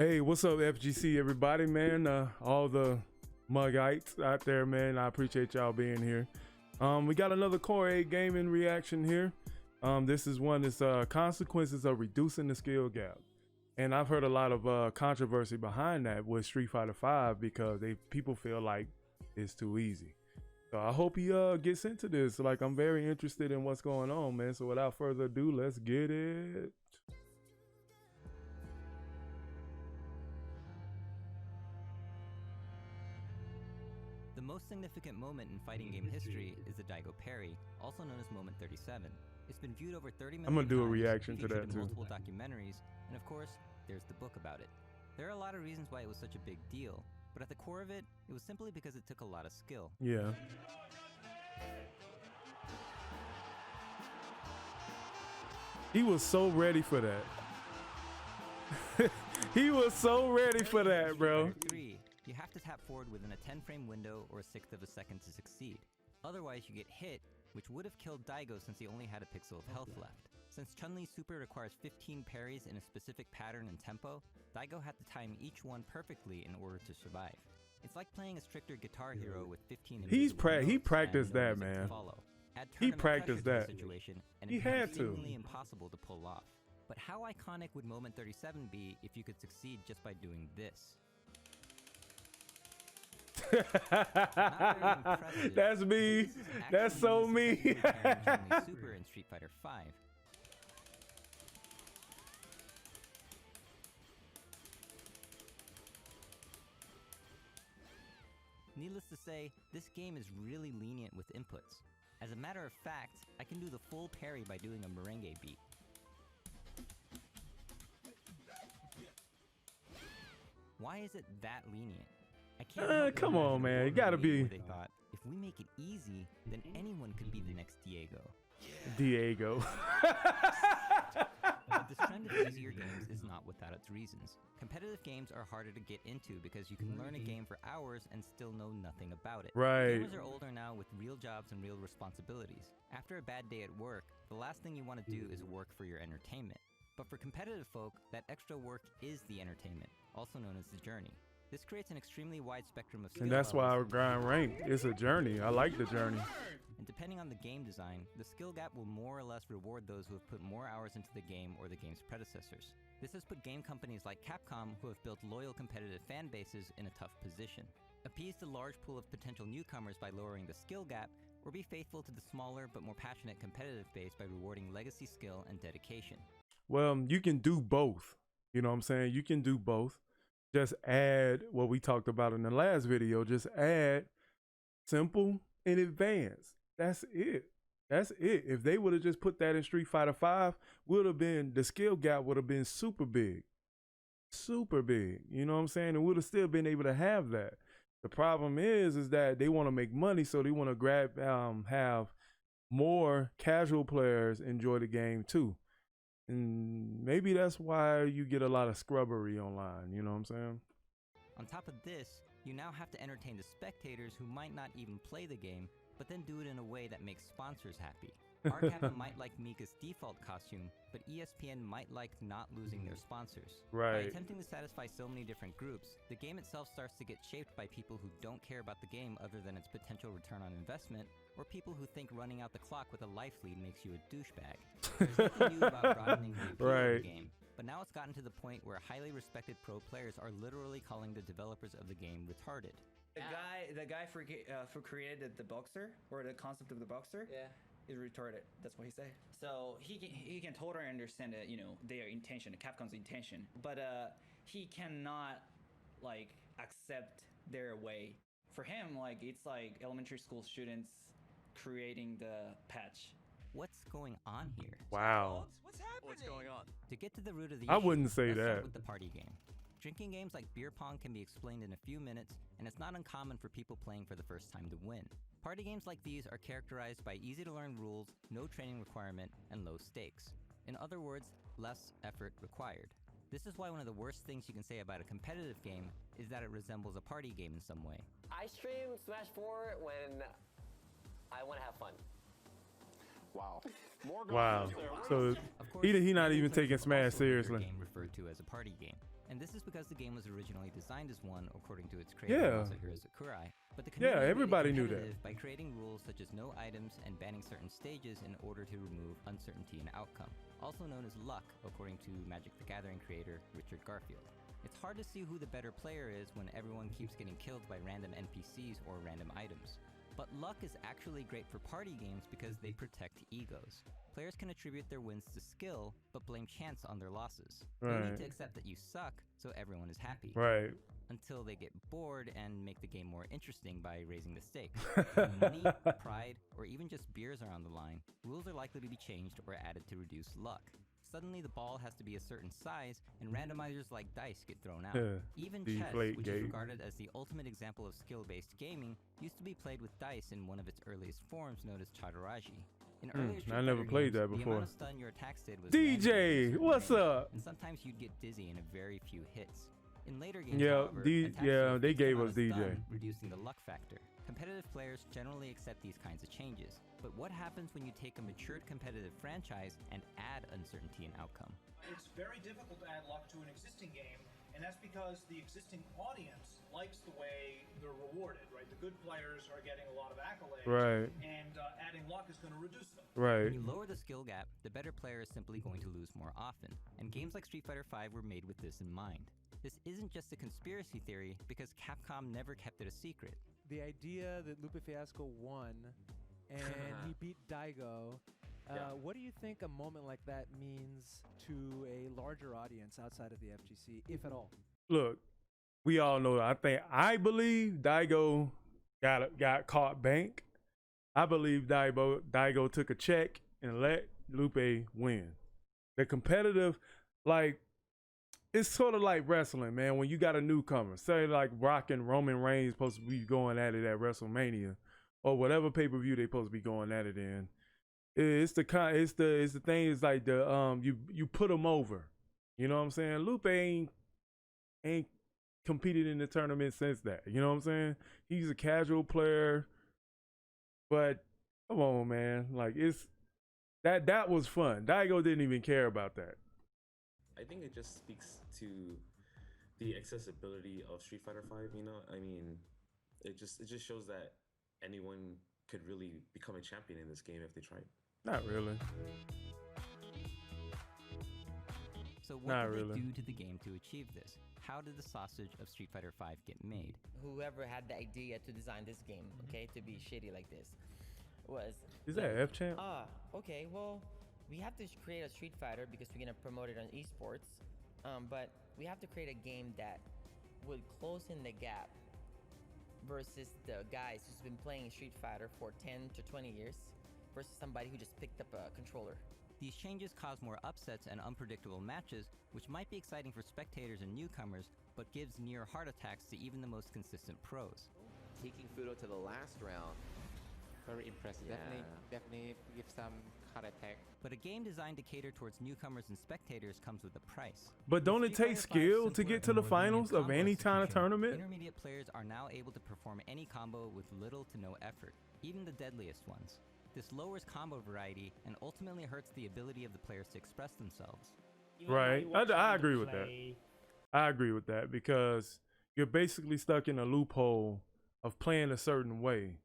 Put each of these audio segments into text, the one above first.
Hey, what's up, FGC, everybody, man? All the Mugites out there, man. I appreciate y'all being here. We got another Core 8 gaming reaction here. This is one that's consequences of reducing the skill gap. And I've heard a lot of controversy behind that with Street Fighter V because people feel like it's too easy. So I hope he gets into this. Like, I'm very interested in what's going on, man. So without further ado, let's get it. The most significant moment in fighting game history is the Daigo parry, also known as Moment 37. It's been viewed over 30 million I'm gonna do a times, reaction to featured that in too. multiple documentaries, and of course, there's the book about it. There are a lot of reasons why it was such a big deal, but at the core of it, it was simply because it took a lot of skill. Yeah. He was so ready for that. He was so ready for that, bro. Street Fighter 3, you have to tap forward within a 10-frame window or a sixth of a second to succeed. Otherwise, you get hit, which would have killed Daigo since he only had a pixel of health left. Since Chun-Li's super requires 15 parries in a specific pattern and tempo, Daigo had to time each one perfectly in order to survive. It's like playing a stricter Guitar Hero with 15 He practiced that, man. He practiced that. Situation, and he had to. It's impossible to pull off. But how iconic would Moment 37 be if you could succeed just by doing this? That's me. That's so me. Super in Street Fighter V. Needless to say, this game is really lenient with inputs. As a matter of fact, I can do the full parry by doing a merengue beat. Why is it that lenient? I can't come on, man. You gotta be. They thought, if we make it easy, then anyone could be the next Diego. Diego. But this trend of easier games is not without its reasons. Competitive games are harder to get into because you can learn a game for hours and still know nothing about it. Right. Gamers are older now with real jobs and real responsibilities. After a bad day at work, the last thing you want to do is work for your entertainment. But for competitive folk, that extra work is the entertainment, also known as the journey. This creates an extremely wide spectrum of skill And that's why I levels. grind ranked. It's a journey. I like the journey. And depending on the game design, the skill gap will more or less reward those who have put more hours into the game or the game's predecessors. This has put game companies like Capcom, who have built loyal competitive fan bases, in a tough position. Appease the large pool of potential newcomers by lowering the skill gap, or be faithful to the smaller but more passionate competitive base by rewarding legacy skill and dedication. Well, you can do both. You know what I'm saying? You can do both. Just add what we talked about in the last video. Just add simple and advanced. That's it. That's it. If they would have just put that in Street Fighter V, the skill gap would have been super big. Super big. You know what I'm saying? And would have still been able to have that. The problem is that they want to make money, so they want to have more casual players enjoy the game too. And maybe that's why you get a lot of scrubbery online, you know what I'm saying? On top of this, you now have to entertain the spectators who might not even play the game, but then do it in a way that makes sponsors happy. Arcana might like Mika's default costume, but ESPN might like not losing their sponsors. Right. By attempting to satisfy so many different groups, the game itself starts to get shaped by people who don't care about the game other than its potential return on investment, or people who think running out the clock with a life lead makes you a douchebag. There's nothing new about broadening the appeal of the game, but now it's gotten to the point where highly respected pro players are literally calling the developers of the game retarded. The guy who created the boxer, or the concept of the boxer, is retarded. That's what he said. So he can totally understand that, you know, their intention, Capcom's intention, but he cannot like accept their way. For him, like, it's like elementary school students creating the patch. What's going on here? Wow. What's happening? What's going on? To get to the root of the I issue, wouldn't say let's start that. with the party game. Drinking games like beer pong can be explained in a few minutes, and it's not uncommon for people playing for the first time to win. Party games like these are characterized by easy-to-learn rules, no training requirement, and low stakes. In other words, less effort required. This is why one of the worst things you can say about a competitive game is that it resembles a party game in some way. I stream Smash 4 when I want to have fun. Wow. More Wow. there. So Of course, he not Mugetsu even taking was Smash also a later seriously. game referred to as a party game. And this is because the game was originally designed as one, according to its creator, Yeah. Masahiro Sakurai. But the Yeah, community made it everybody knew that. competitive by creating rules such as no items and banning certain stages in order to remove uncertainty in outcome, also known as luck, according to Magic the Gathering creator Richard Garfield. It's hard to see who the better player is when everyone keeps getting killed by random NPCs or random items. But luck is actually great for party games because they protect egos. Players can attribute their wins to skill, but blame chance on their losses. You need Right. to accept that you suck, so everyone is happy. Right. Until they get bored and make the game more interesting by raising the stakes. When money, pride, or even just beers are on the line, rules are likely to be changed or added to reduce luck. Suddenly the ball has to be a certain size, and randomizers like dice get thrown out. Even chess, Deflate which gate. is regarded as the ultimate example of skill-based gaming, used to be played with dice in one of its earliest forms known as Chadaraji. In earlier Street I never Fighter played games, that the before. amount of stun your attacks did was DJ, random in a what's certain range, up? and sometimes you'd get dizzy in a very few hits. In later games, Yeah, however, attacks yeah, do a they fixed gave amount us of DJ. stun, reducing the luck factor. Competitive players generally accept these kinds of changes, but what happens when you take a matured competitive franchise and add uncertainty in outcome? It's very difficult to add luck to an existing game, and that's because the existing audience likes the way they're rewarded, right? The good players are getting a lot of accolades, Right. and adding luck is going to reduce them. Right. When you lower the skill gap, the better player is simply going to lose more often, and games like Street Fighter V were made with this in mind. This isn't just a conspiracy theory, because Capcom never kept it a secret. The idea that Lupe Fiasco won and he beat Daigo, what do you think a moment like that means to a larger audience outside of the FGC, if at all? Look, we all know. I believe Daigo got caught bank. I believe Daigo took a check and let Lupe win. The competitive, like, it's sort of like wrestling, man. When you got a newcomer, say like Rock and Roman Reigns supposed to be going at it at WrestleMania, or whatever pay-per-view they supposed to be going at it in. It's the thing is like you put them over. You know what I'm saying? Lupe ain't competed in the tournament since that. You know what I'm saying? He's a casual player, but come on, man. Like that was fun. Daigo didn't even care about that. I think it just speaks to the accessibility of Street Fighter V. You know, I mean, it just shows that anyone could really become a champion in this game if they tried. Not really. So what Not did really. they do to the game to achieve this? How did the sausage of Street Fighter V get made? Whoever had the idea to design this game, okay, to be shitty like this, was... Is that F champ? Okay, well, we have to create a Street Fighter because we're gonna promote it on esports, but we have to create a game that would close in the gap versus the guys who's been playing Street Fighter for 10 to 20 years versus somebody who just picked up a controller. These changes cause more upsets and unpredictable matches, which might be exciting for spectators and newcomers, but gives near heart attacks to even the most consistent pros. Taking Fudo to the last round. Very impressive. Yeah. Definitely give some heart attack. But a game designed to cater towards newcomers and spectators comes with a price. But don't it take skill to get to the finals of any kind of tournament? Intermediate players are now able to perform any combo with little to no effort, even the deadliest ones. This lowers combo variety and ultimately hurts the ability of the players to express themselves. Right. I agree with that. I agree with that because you're basically stuck in a loophole of playing a certain way.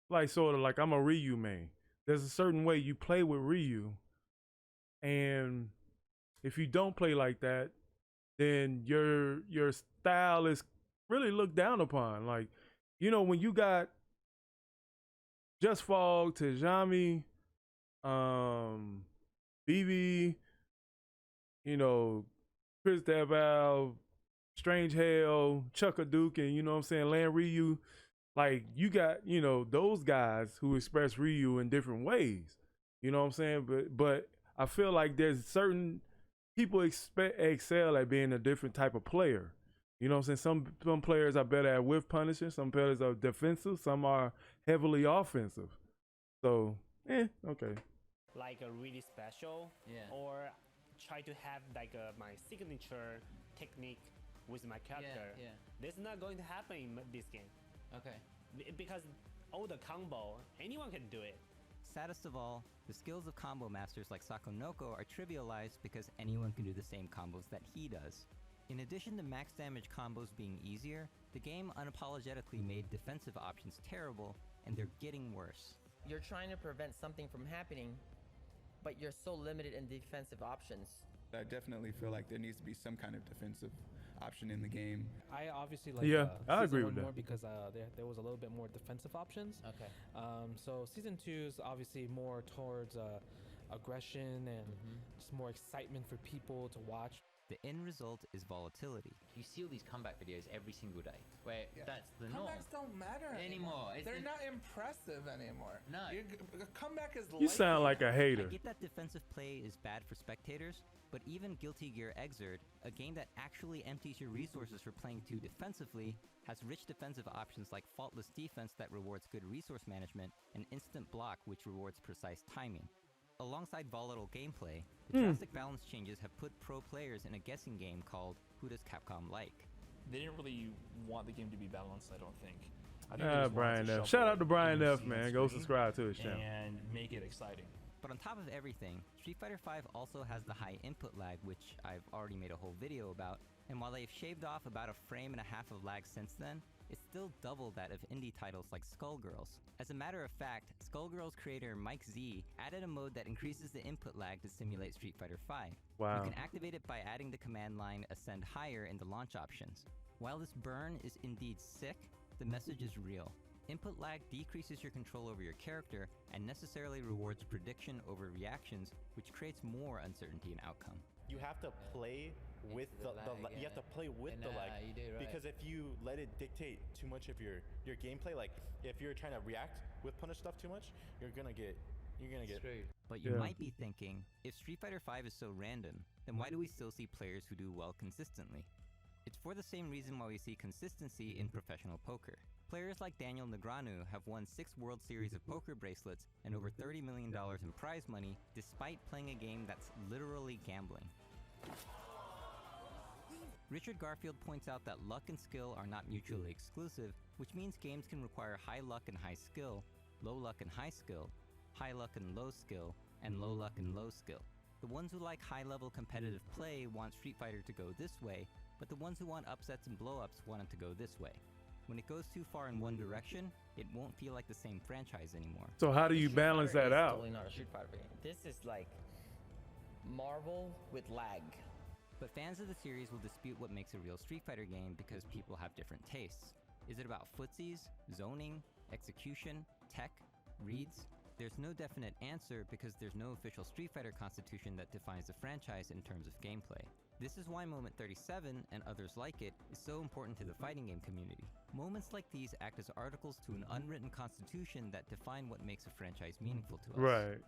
Like sort of like I'm a Ryu main. There's a certain way you play with Ryu, and if you don't play like that, then your style is really looked down upon. Like, you know, when you got Just Fog, Tajami, BB, you know, Chris Davao, Strange Hell, Chuckaduke, you know what I'm saying, Land Ryu. Like, you got, you know, those guys who express Ryu in different ways. You know what I'm saying? But I feel like there's certain people excel at being a different type of player. You know what I'm saying? Some players are better at whiff punishing. Some players are defensive. Some are heavily offensive. So, okay. Like a really special, or try to have like my signature technique with my character. This is not going to happen in this game. Okay. Because all the combo, anyone can do it. saddest of all, the skills of combo masters like Sakonoko are trivialized because anyone can do the same combos that he does. In addition to max damage combos being easier, the game unapologetically made defensive options terrible, and they're getting worse. You're trying to prevent something from happening, but you're so limited in defensive options. I definitely feel like there needs to be some kind of defensive option in the game. I obviously like I agree season with one more that. because there was a little bit more defensive options. Okay. So season 2 is obviously more towards aggression and just more excitement for people to watch. The end result is volatility. You see all these comeback videos every single day, where that's the norm. Comebacks don't matter anymore. They're not impressive anymore. No. A comeback is You sound like a hater. I get that defensive play is bad for spectators, but even Guilty Gear Xrd, a game that actually empties your resources for playing too defensively, has rich defensive options like faultless defense that rewards good resource management and instant block which rewards precise timing. Alongside volatile gameplay, the drastic balance changes have put pro players in a guessing game called Who Does Capcom Like? They didn't really want the game to be balanced, I don't think. I think they just Brian wanted to F. Shout out to Brian games F, seen man. on Go screen subscribe to his channel. and make it exciting. But on top of everything, Street Fighter V also has the high input lag, which I've already made a whole video about, and while they've shaved off about 1.5 frames of lag since then, it's still double that of indie titles like Skullgirls. As a matter of fact, Skullgirls creator Mike Z added a mode that increases the input lag to simulate Street Fighter V. Wow. You can activate it by adding the command line Ascend Higher in the launch options. While this burn is indeed sick, the message is real. Input lag decreases your control over your character and necessarily rewards prediction over reactions, which creates more uncertainty in outcome. You have to play with the you have to play with the lag, you do, right. because if you let it dictate too much of your gameplay, like if you're trying to react with punish stuff too much, you're gonna get screwed. But you might be thinking, if Street Fighter V is so random, then why do we still see players who do well consistently? It's for the same reason why we see consistency in professional poker. Players like Daniel Negreanu have won 6 World Series of Poker bracelets and over $30 million in prize money despite playing a game that's literally gambling. Richard Garfield points out that luck and skill are not mutually exclusive, which means games can require high luck and high skill, low luck and high skill, high luck and low skill, and low luck and low skill. The ones who like high-level competitive play want Street Fighter to go this way, but the ones who want upsets and blow-ups want it to go this way. When it goes too far in one direction, it won't feel like the same franchise anymore. So how do you balance that out? Totally not a Street Fighter game. This is like Marvel with lag. But fans of the series will dispute what makes a real Street Fighter game because people have different tastes. Is it about footsies, zoning, execution, tech, reads? There's no definite answer because there's no official Street Fighter constitution that defines the franchise in terms of gameplay. This is why Moment 37, and others like it, is so important to the fighting game community. Moments like these act as articles to an unwritten constitution that define what makes a franchise meaningful to us. Right.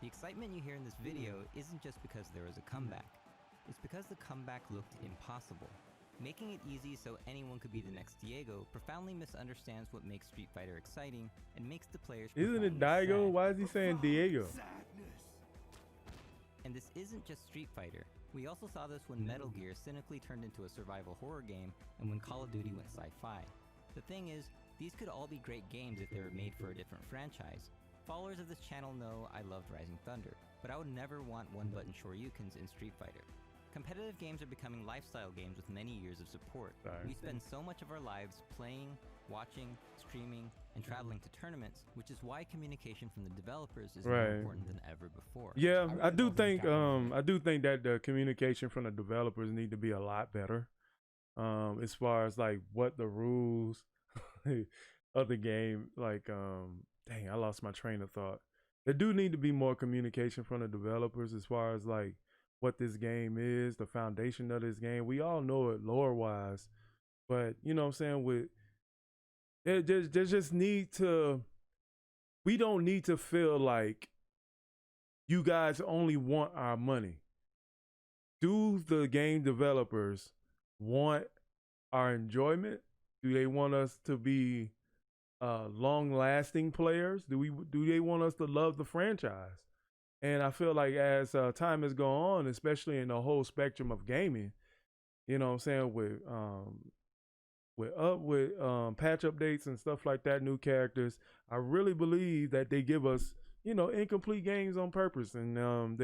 The excitement you hear in this video isn't just because there was a comeback. It's because the comeback looked impossible. Making it easy so anyone could be the next Diego profoundly misunderstands what makes Street Fighter exciting and makes the players Isn't it profoundly Diego? sad. Why is he saying Diego? And this isn't just Street Fighter. We also saw this when Metal Gear cynically turned into a survival horror game and when Call of Duty went sci-fi. The thing is, these could all be great games if they were made for a different franchise. Followers of this channel know I loved Rising Thunder, but I would never want one-button Shoryukens in Street Fighter. Competitive games are becoming lifestyle games with many years of support. We spend so much of our lives playing, watching, streaming, and traveling to tournaments, which is why communication from the developers is more important than ever before. Yeah, I do think that the communication from the developers need to be a lot better. As far as like what the rules of the game, like dang, I lost my train of thought. There do need to be more communication from the developers as far as like what this game is, the foundation of this game. We all know it lore wise, but you know what I'm saying, there just need to, we don't need to feel like you guys only want our money. Do the game developers want our enjoyment? Do they want us to be long-lasting players? Do they want us to love the franchise? And I feel like as time has gone on, especially in the whole spectrum of gaming, you know what I'm saying, with with patch updates and stuff like that, new characters. I really believe that they give us, you know, incomplete games on purpose, and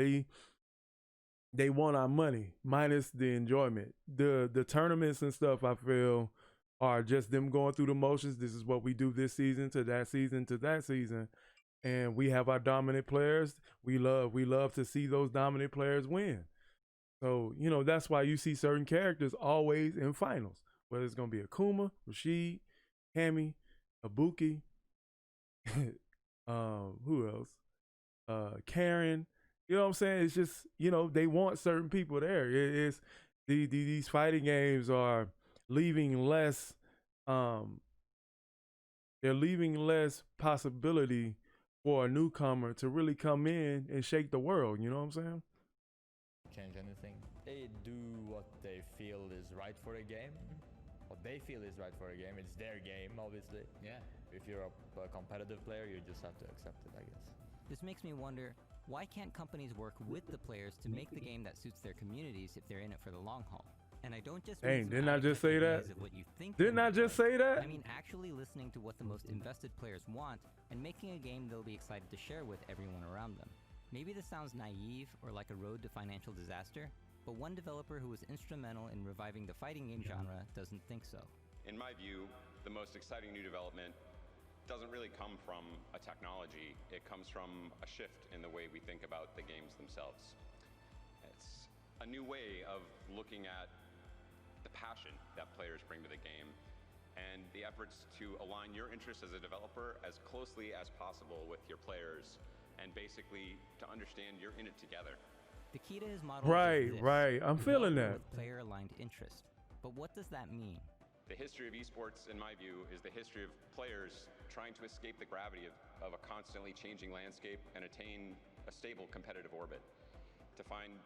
they want our money minus the enjoyment. The tournaments and stuff, I feel, are just them going through the motions. This is what we do this season to that season to that season, and we have our dominant players. We love to see those dominant players win. So, you know, that's why you see certain characters always in finals, whether it's gonna be Akuma, Rashid, Cammy, Ibuki, who else? Karen. You know what I'm saying? It's just, you know, they want certain people there. It's these fighting games are leaving less they're leaving less possibility for a newcomer to really come in and shake the world, you know what I'm saying? Change anything. They do what they feel is right for the game. What they feel is right for a game. It's their game, obviously. Yeah. If you're a competitive player, you just have to accept it, I guess. This makes me wonder, why can't companies work with the players to make the game that suits their communities if they're in it for the long haul? And I don't just Dang, didn't I just say that? Didn't I just say that? I mean, actually listening to what the most invested players want and making a game they'll be excited to share with everyone around them. Maybe this sounds naive or like a road to financial disaster, but one developer who was instrumental in reviving the fighting game genre doesn't think so. In my view, the most exciting new development doesn't really come from a technology. It comes from a shift in the way we think about the games themselves. It's a new way of looking at the passion that players bring to the game and the efforts to align your interests as a developer as closely as possible with your players and basically to understand you're in it together. The key to his model Right, is this, right. I'm feeling that. Player-aligned interest. But what does that mean? The history of esports, in my view, is the history of players trying to escape the gravity of a constantly changing landscape and attain a stable competitive orbit. To find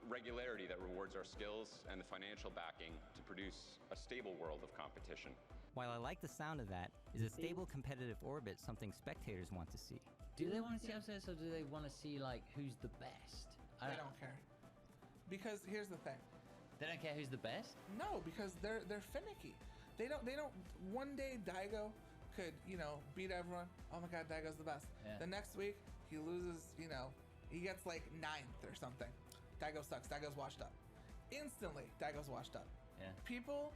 regularity that rewards our skills and the financial backing to produce a stable world of competition. While I like the sound of that, is a stable competitive orbit something spectators want to see? Do they want to see upsets or do they want to see like who's the best? They don't care. Because here's the thing. They don't care who's the best? No, because they're finicky. They don't one day Daigo could, you know, beat everyone. Oh my god, Daigo's the best. Yeah. The next week he loses, you know, he gets like 9th or something. Daigo sucks. Daigo's washed up. Instantly, Daigo's washed up. Yeah. People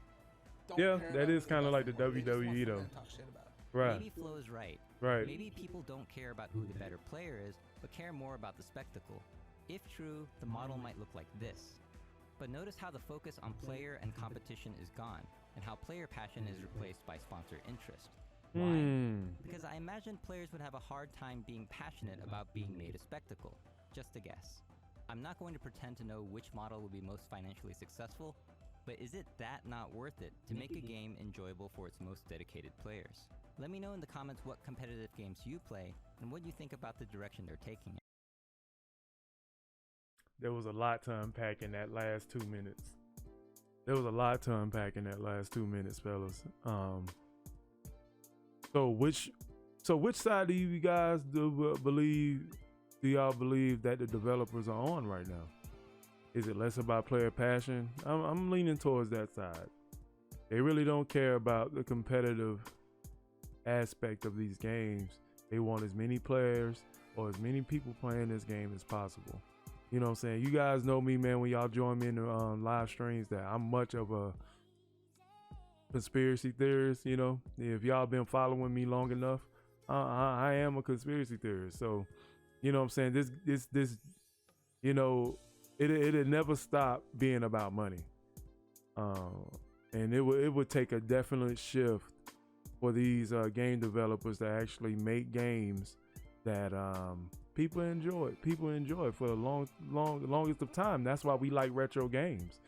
don't Yeah, care that about is who kind of like the does it more. They just want WWE though. someone to talk shit about. Right. Maybe Flo is right. Right. Maybe people don't care about who the better player is, but care more about the spectacle. If true, the model might look like this. But notice how the focus on player and competition is gone, and how player passion is replaced by sponsor interest. Why? Because I imagine players would have a hard time being passionate about being made a spectacle. Just a guess. I'm not going to pretend to know which model will be most financially successful, but is it that not worth it to make a game enjoyable for its most dedicated players? Let me know in the comments what competitive games you play, and what you think about the direction they're taking it. There was a lot to unpack in that last 2 minutes. There was a lot to unpack in that last 2 minutes, fellas. So which side do you guys do y'all believe that the developers are on right now? Is it less about player passion? I'm leaning towards that side. They really don't care about the competitive aspect of these games. They want as many players or as many people playing this game as possible. You know what I'm saying? You guys know me, man, when y'all join me in the live streams, that I'm much of a conspiracy theorist, you know? If y'all been following me long enough, I am a conspiracy theorist. So, you know what I'm saying? This you know, it'd never stop being about money. And it would take a definite shift for these game developers to actually make games that people enjoy for the longest of time. That's why we like retro games.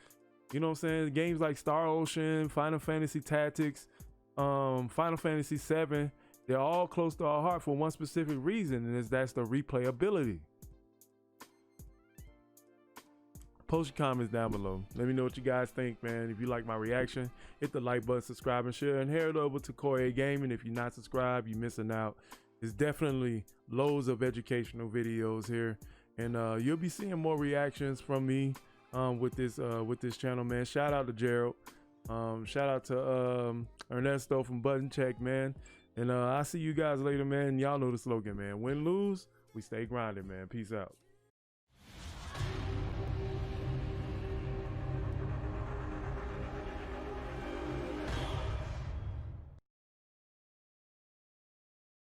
You know what I'm saying? Games like Star Ocean, Final Fantasy Tactics, Final Fantasy VII, they're all close to our heart for one specific reason, and that's the replayability. Post your comments down below. Let me know what you guys think, man. If you like my reaction, hit the like button, subscribe, and share, and head over to Core Gaming. If you're not subscribed, you're missing out. There's definitely loads of educational videos here, and you'll be seeing more reactions from me with this channel, man. Shout out to Gerald. Shout out to Ernesto from Button Check, man. And I'll see you guys later, man. Y'all know the slogan, man. Win, lose, we stay grinding, man. Peace out.